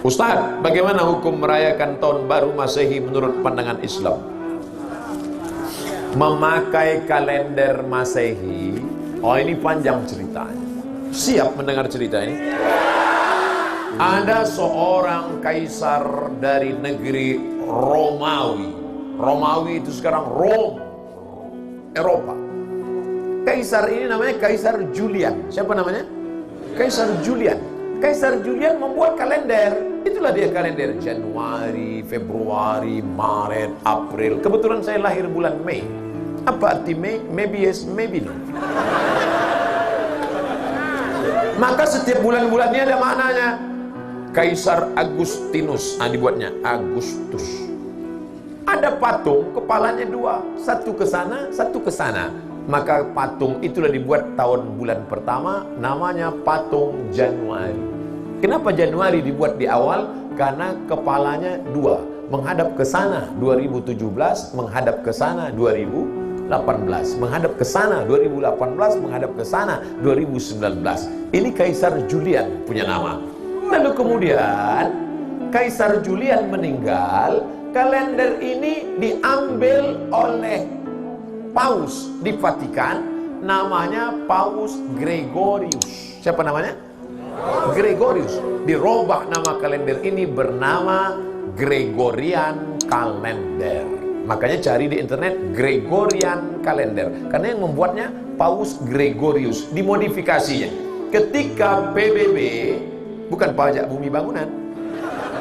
Ustaz, bagaimana hukum merayakan tahun baru Masehi menurut pandangan Islam? Memakai kalender Masehi, oh ini panjang ceritanya. Siap mendengar cerita ini? Ada seorang kaisar dari negeri Romawi. Romawi itu sekarang Rome, Eropa. Kaisar ini namanya Kaisar Julian. Siapa namanya? Kaisar Julian. Kaisar Julian membuat kalender. Itulah dia kalender Januari, Februari, Maret, April. Kebetulan saya lahir bulan Mei. Apa arti Mei? Maybe yes, maybe no. Maka setiap bulan-bulannya ada maknanya. Kaisar Agustinus, dibuatnya Agustus. Ada patung, kepalanya dua, satu ke sana, satu ke sana. Maka patung itulah dibuat tahun bulan pertama, namanya patung Januari. Kenapa Januari dibuat di awal? Karena kepalanya dua, menghadap ke sana 2017, menghadap ke sana 2018, menghadap ke sana 2018, menghadap ke sana 2019. Ini Kaisar Julian punya nama. Lalu kemudian Kaisar Julian meninggal, kalender ini diambil oleh Paus di Vatikan, namanya Paus Gregorius. Siapa namanya? Gregorius. Dirubah nama kalender ini bernama Gregorian Calendar. Makanya cari di internet Gregorian Calendar, karena yang membuatnya Paus Gregorius. Dimodifikasinya ketika PBB, bukan Pajak Bumi Bangunan,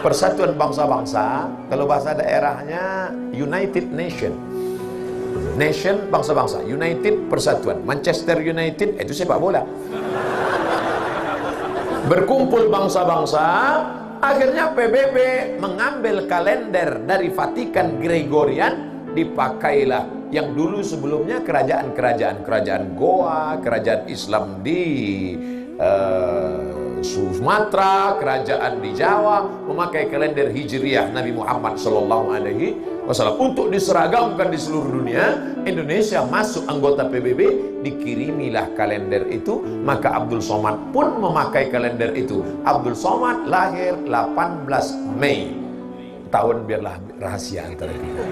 Persatuan Bangsa-Bangsa, kalau bahasa daerahnya United Nation. Nation, bangsa-bangsa. United, persatuan. Manchester United, itu sepak bola. Berkumpul bangsa-bangsa, akhirnya PBB mengambil kalender dari Vatikan Gregorian, dipakailah yang dulu sebelumnya kerajaan Goa, kerajaan Islam di Sumatera, kerajaan di Jawa memakai kalender Hijriah Nabi Muhammad SAW untuk diseragamkan di seluruh dunia. Indonesia masuk anggota PBB, dikirimilah kalender itu. Maka Abdul Somad pun memakai kalender itu. Abdul Somad lahir 18 Mei. Tahun biarlah rahasia antara kita.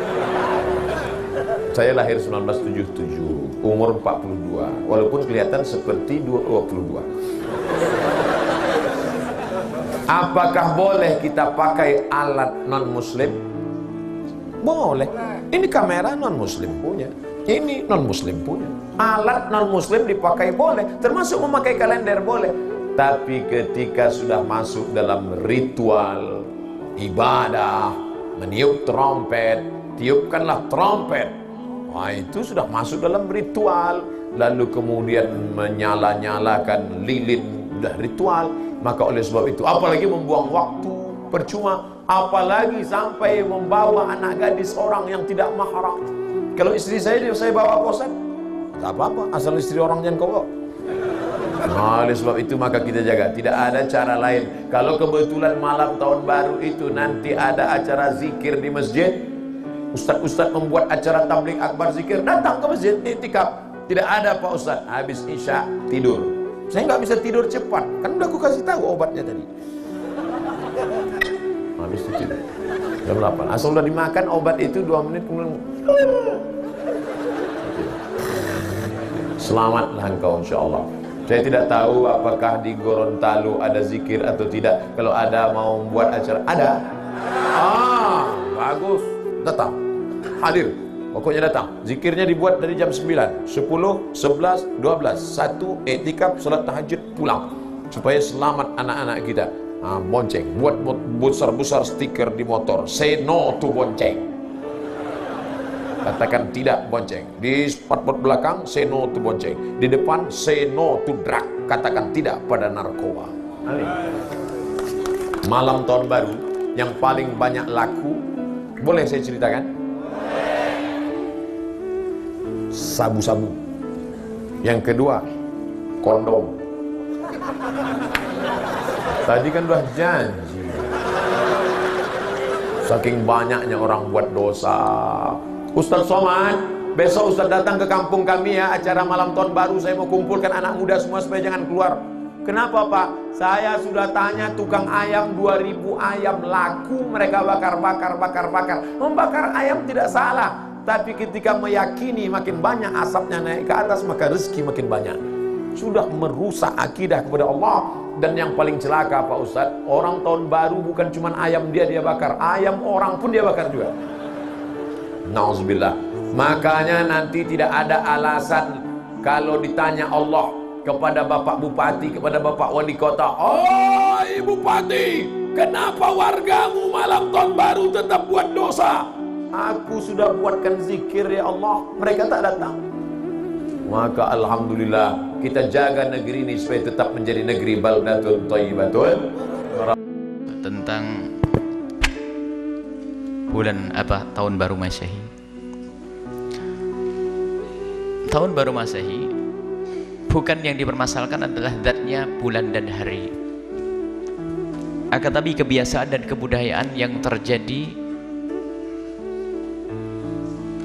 Saya lahir 1977, umur 42, walaupun kelihatan seperti 22. Apakah boleh kita pakai alat non-muslim? Boleh. Ini kamera non-muslim punya, ini non-muslim punya. Alat non-muslim dipakai boleh, termasuk memakai kalender boleh. Tapi ketika sudah masuk dalam ritual ibadah, meniup trompet, tiupkanlah trompet, wah itu sudah masuk dalam ritual. Lalu kemudian menyala-nyalakan lilin, sudah ritual. Maka oleh sebab itu, apalagi membuang waktu percuma, apalagi sampai membawa anak gadis orang yang tidak mahram. Kalau istri saya bawa bosan, tak apa-apa, asal istri orang jangan kau bawa. Nah, oleh sebab itu maka kita jaga, tidak ada cara lain. Kalau kebetulan malam tahun baru itu nanti ada acara zikir di masjid, ustaz-ustaz membuat acara tabligh akbar zikir, datang ke masjid, iktikaf. Tidak ada Pak Ustaz, habis isya tidur. Saya nggak bisa tidur cepat, kan udah aku kasih tahu obatnya tadi. Habis itu tidur jam 8. Asal udah dimakan obat itu 2 menit kemudian. Selamatlah engkau insyaallah. Saya tidak tahu apakah di Gorontalo ada zikir atau tidak. Kalau ada mau membuat acara, ada. Bagus. Datang. Hadir. Pokoknya datang. Zikirnya dibuat dari jam 9, 10, 11, 12. 1 iktikaf, salat tahajud, pulang. Supaya selamat anak-anak kita. Bonceng. Buat besar-besar stiker di motor. Say no to bonceng. Katakan tidak bonceng. Di spot-spot belakang, say no to bonceng. Di depan, say no to drug. Katakan tidak pada narkoba. Malam tahun baru yang paling banyak laku, boleh saya ceritakan? Sabu-sabu. Yang kedua, kondom. Tadi kan udah janji. Saking banyaknya orang buat dosa. Ustaz Somad, besok Ustaz datang ke kampung kami ya, acara malam tahun baru. Saya mau kumpulkan anak muda semua supaya jangan keluar. Kenapa Pak? Saya sudah tanya tukang ayam, 2000 ayam laku mereka bakar. Membakar ayam tidak salah, tapi ketika meyakini makin banyak asapnya naik ke atas, maka rezeki makin banyak. Sudah merusak akidah kepada Allah. Dan yang paling celaka Pak Ustadz, orang tahun baru bukan cuma ayam dia bakar, ayam orang pun dia bakar juga. Nauzubillah. Makanya nanti tidak ada alasan kalau ditanya Allah kepada Bapak Bupati, kepada Bapak Wali Kota, "Oi Bupati, kenapa wargamu malam tahun baru tetap buat dosa?" Aku sudah buatkan zikir ya Allah, mereka tak datang. Maka alhamdulillah kita jaga negeri ini supaya tetap menjadi negeri baldatun thayyibatun. Tentang bulan tahun baru Masehi. Tahun baru Masehi bukan yang dipermasalahkan adalah zatnya bulan dan hari, akan tapi kebiasaan dan kebudayaan yang terjadi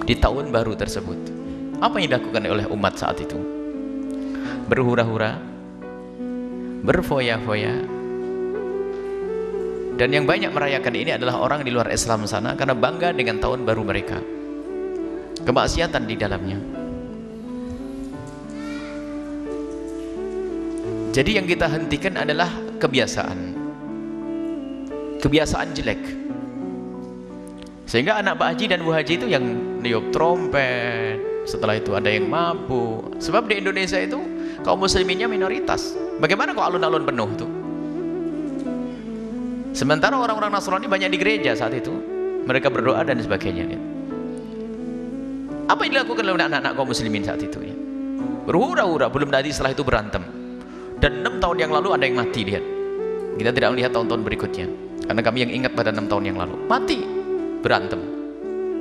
di tahun baru tersebut. Apa yang dilakukan oleh umat saat itu? Berhura-hura, berfoya-foya, dan yang banyak merayakan ini adalah orang di luar Islam sana karena bangga dengan tahun baru mereka. Kemaksiatan di dalamnya. Jadi yang kita hentikan adalah kebiasaan jelek, sehingga anak Pak Haji dan Bu Haji itu yang niup trompet, setelah itu ada yang mabuk. Sebab di Indonesia itu kaum musliminnya minoritas. Bagaimana kok alun-alun penuh tuh? Sementara orang-orang Nasrani banyak di gereja saat itu, mereka berdoa dan sebagainya. Apa yang dilakukan oleh anak-anak kaum muslimin saat itu? Berhura-hura, belum tadi setelah itu berantem. Dan 6 tahun yang lalu ada yang mati, lihat. Kita tidak melihat tahun-tahun berikutnya, karena kami yang ingat pada 6 tahun yang lalu. Mati, berantem,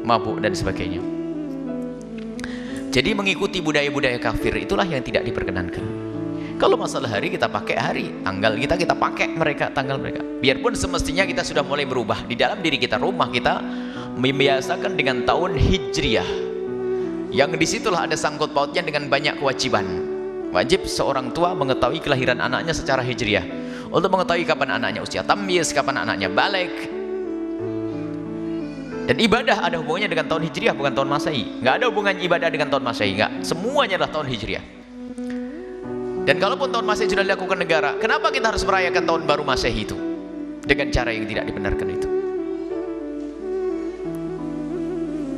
mabuk dan sebagainya. Jadi mengikuti budaya-budaya kafir itulah yang tidak diperkenankan. Kalau masalah hari, kita pakai hari, tanggal kita pakai mereka, tanggal mereka. Biarpun semestinya kita sudah mulai berubah di dalam diri kita, rumah kita membiasakan dengan tahun Hijriah, yang disitulah ada sangkut pautnya dengan banyak kewajiban. Wajib seorang tua mengetahui kelahiran anaknya secara Hijriah, untuk mengetahui kapan anaknya usia tamyiz, kapan anaknya balik. Dan ibadah ada hubungannya dengan tahun Hijriah, bukan tahun Masehi. Nggak ada hubungannya ibadah dengan tahun Masehi, nggak. Semuanya adalah tahun Hijriah. Dan kalaupun tahun Masehi sudah dilakukan negara, kenapa kita harus merayakan tahun baru Masehi itu dengan cara yang tidak dibenarkan itu?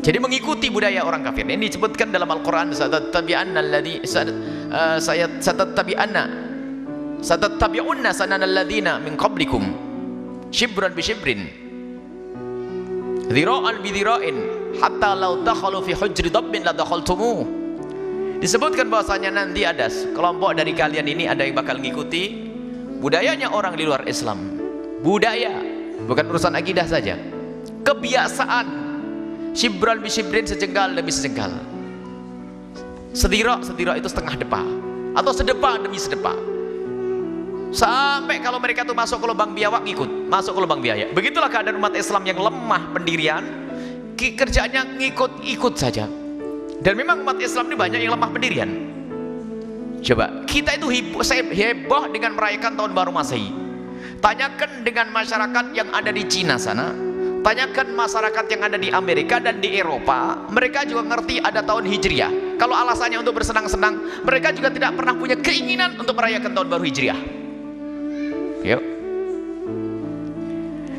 Jadi mengikuti budaya orang kafir. Ini disebutkan dalam Al-Quran, satattabi'unna sananal ladzina min qablikum shibran bi shibrin dhira'an bi dhira'in hatta law dakhalu fi hujri dabbin la dakhaltumuh. Disebutkan bahwasanya nanti ada kelompok dari kalian ini ada yang bakal mengikuti budayanya orang di luar Islam. Budaya, bukan urusan akidah saja. Kebiasaan. Shibran bi shibrin, sejengkal demi sejengkal. Sedira itu setengah depa, atau sedepa demi sedepa. Sampai kalau mereka tuh masuk ke lubang biawak, ngikut masuk ke lubang biaya. Begitulah keadaan umat Islam yang lemah pendirian, kerjanya ngikut-ikut saja. Dan memang umat Islam ini banyak yang lemah pendirian. Coba kita itu heboh dengan merayakan tahun baru Masehi. Tanyakan dengan masyarakat yang ada di Cina sana, tanyakan masyarakat yang ada di Amerika dan di Eropa, mereka juga ngerti ada tahun Hijriah. Kalau alasannya untuk bersenang-senang, mereka juga tidak pernah punya keinginan untuk merayakan tahun baru Hijriah. Yuk.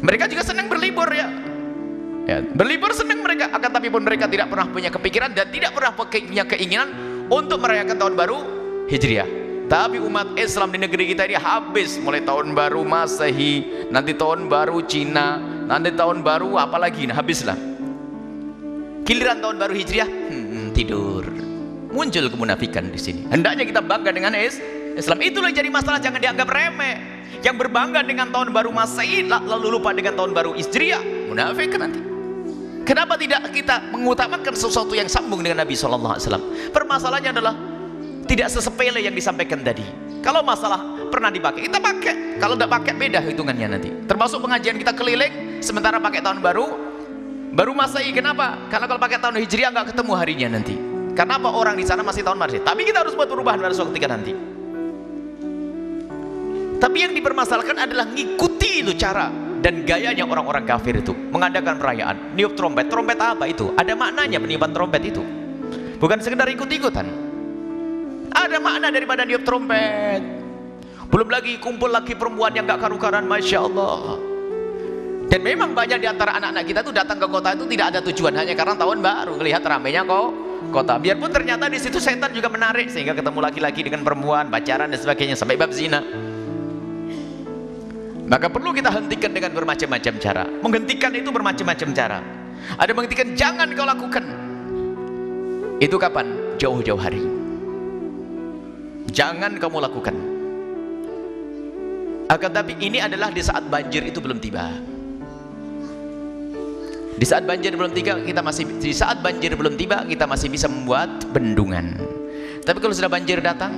Mereka juga senang berlibur ya. Berlibur senang mereka, akan tapi pun mereka tidak pernah punya kepikiran dan tidak pernah punya keinginan untuk merayakan tahun baru Hijriah. Tapi umat Islam di negeri kita ini habis mulai tahun baru Masehi, nanti tahun baru Cina, nanti tahun baru apalagi, nah habislah. Giliran tahun baru Hijriah, tidur. Muncul kemunafikan di sini. Hendaknya kita bangga dengan Islam. Itulah yang jadi masalah, jangan dianggap remeh. Yang berbangga dengan tahun baru Masehi lalu lupa dengan tahun baru Hijriah, munafik nanti. Kenapa tidak kita mengutamakan sesuatu yang sambung dengan Nabi SAW? Permasalahannya adalah tidak sesepele yang disampaikan tadi. Kalau masalah pernah dipakai, kita pakai. Kalau tidak pakai, beda hitungannya nanti. Termasuk pengajian kita keliling, sementara pakai tahun baru Masehi. Kenapa? Karena kalau pakai tahun Hijriah nggak ketemu harinya nanti. Karena apa? Orang di sana masih tahun Masehi. Tapi kita harus buat perubahan pada suatu ketika nanti. Tapi yang dipermasalahkan adalah ngikuti itu cara dan gayanya orang-orang kafir itu mengadakan perayaan, niup trompet. Trompet apa itu? Ada maknanya peniupan trompet itu, bukan sekedar ikut-ikutan. Ada makna daripada niup trompet. Belum lagi kumpul lagi perempuan yang gak karu-karuan, Masya Allah. Dan memang banyak di antara anak-anak kita tuh datang ke kota itu tidak ada tujuan, hanya karena tahun baru, melihat ramainya kok kota. Biarpun ternyata di situ setan juga menarik, sehingga ketemu laki-laki dengan perempuan, pacaran dan sebagainya, sampai bab zina. Maka perlu kita hentikan dengan bermacam-macam cara. Menghentikan itu bermacam-macam cara. Ada menghentikan, jangan kau lakukan. Itu kapan? Jauh-jauh hari. Jangan kamu lakukan. Akan tapi ini adalah di saat banjir itu belum tiba. Di saat banjir belum tiba, kita masih bisa membuat bendungan. Tapi kalau sudah banjir datang,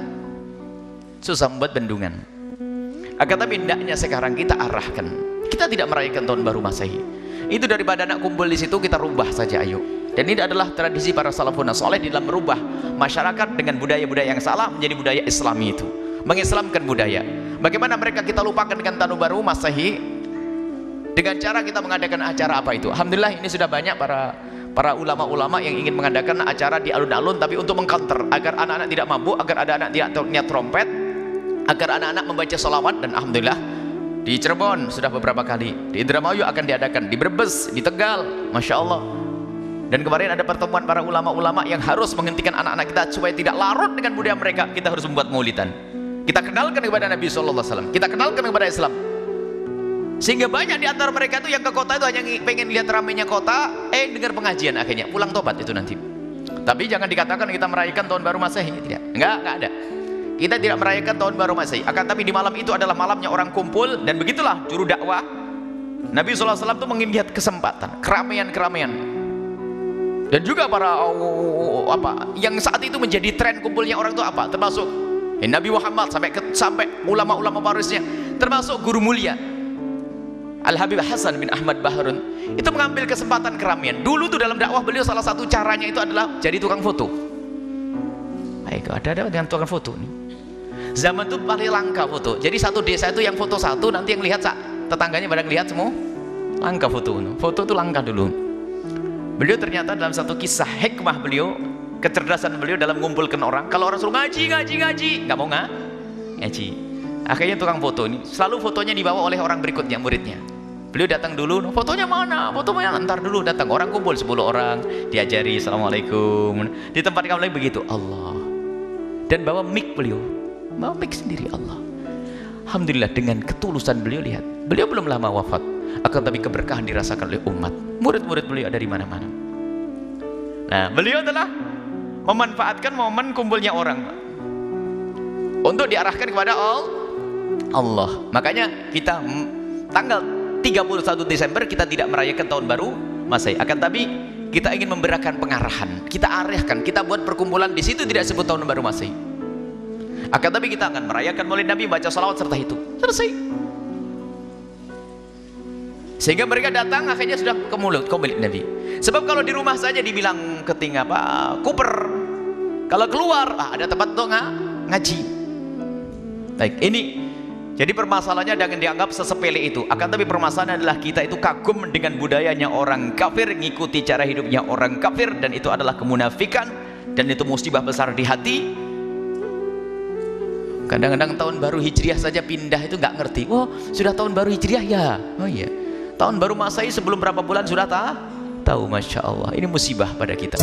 susah membuat bendungan. Akan tapi hendaknya sekarang kita arahkan. Kita tidak merayakan tahun baru Masehi. Itu daripada anak kumpul di situ, kita rubah saja, ayo. Dan ini adalah tradisi para salafun saleh di dalam merubah masyarakat dengan budaya-budaya yang salah menjadi budaya Islami itu. Mengislamkan budaya. Bagaimana mereka kita lupakan dengan tahun baru Masehi dengan cara kita mengadakan acara apa itu. Alhamdulillah ini sudah banyak para ulama-ulama yang ingin mengadakan acara di alun-alun, tapi untuk mengcounter agar anak-anak tidak mabuk, agar ada anak tidak niat trompet, agar anak-anak membaca sholawat. Dan alhamdulillah di Cirebon sudah beberapa kali, di Indramayu akan diadakan, di Brebes, di Tegal, Masya Allah. Dan kemarin ada pertemuan para ulama-ulama yang harus menghentikan anak-anak kita supaya tidak larut dengan budaya mereka. Kita harus membuat maulidan, kita kenalkan kepada Nabi SAW, kita kenalkan kepada Islam, sehingga banyak di antara mereka itu yang ke kota itu hanya pengen lihat ramainya kota, dengar pengajian, akhirnya pulang tobat itu nanti. Tapi jangan dikatakan kita merayakan tahun baru Masehi, tidak, enggak ada. Kita tidak merayakan tahun baru Masehi. Akan tapi di malam itu adalah malamnya orang kumpul, dan begitulah juru dakwah Nabi SAW itu melihat kesempatan, keramaian-keramaian. Dan juga para yang saat itu menjadi tren kumpulnya orang itu apa? Termasuk Nabi Muhammad sampai ulama-ulama warisnya, termasuk guru mulia Al-Habib Hasan bin Ahmad Baharun itu mengambil kesempatan keramaian. Dulu tuh dalam dakwah beliau salah satu caranya itu adalah jadi tukang foto. Baik, ada dengan tukang foto nih. Zaman itu paling langka foto. Jadi satu desa itu yang foto satu, nanti yang lihat tetangganya pada lihat semua. Langka foto. Foto itu langka dulu. Beliau ternyata dalam satu kisah hikmah beliau, kecerdasan beliau dalam mengumpulkan orang. Kalau orang suruh ngaji, nggak mau ngaji. Akhirnya tukang foto ini selalu fotonya dibawa oleh orang berikutnya, muridnya. Beliau datang dulu, fotonya mana? Fotonya ntar dulu datang. Orang kumpul 10 orang, diajari assalamualaikum. Di tempat kamu lagi begitu, Allah. Dan bawa mic beliau, bawa mic sendiri, Allah. Alhamdulillah dengan ketulusan beliau, lihat. Beliau belum lama wafat, akan tapi keberkahan dirasakan oleh umat. Murid-murid beliau dari mana-mana. Nah, beliau adalah memanfaatkan momen kumpulnya orang untuk diarahkan kepada Allah. Makanya kita tanggal 31 Desember kita tidak merayakan tahun baru Masehi. Akan tapi kita ingin memberikan pengarahan, kita arahkan, kita buat perkumpulan di situ tidak sebut tahun baru Masehi. Akan tapi kita akan merayakan Maulid Nabi, baca salawat serta itu. Selesai. Sehingga mereka datang akhirnya sudah ke Maulid Nabi. Sebab kalau di rumah saja dibilang keting kuper. Kalau keluar ada tempat untuk ngaji. Baik, ini jadi permasalahannya jangan dianggap sesepele itu. Akan tapi permasalahan adalah kita itu kagum dengan budayanya orang kafir, ngikuti cara hidupnya orang kafir, dan itu adalah kemunafikan, dan itu musibah besar di hati. Kadang-kadang tahun baru Hijriah saja pindah itu nggak ngerti. Oh, sudah tahun baru Hijriah ya? Oh iya. Tahun baru Masehi sebelum berapa bulan sudah tahu? Masya Allah. Ini musibah pada kita.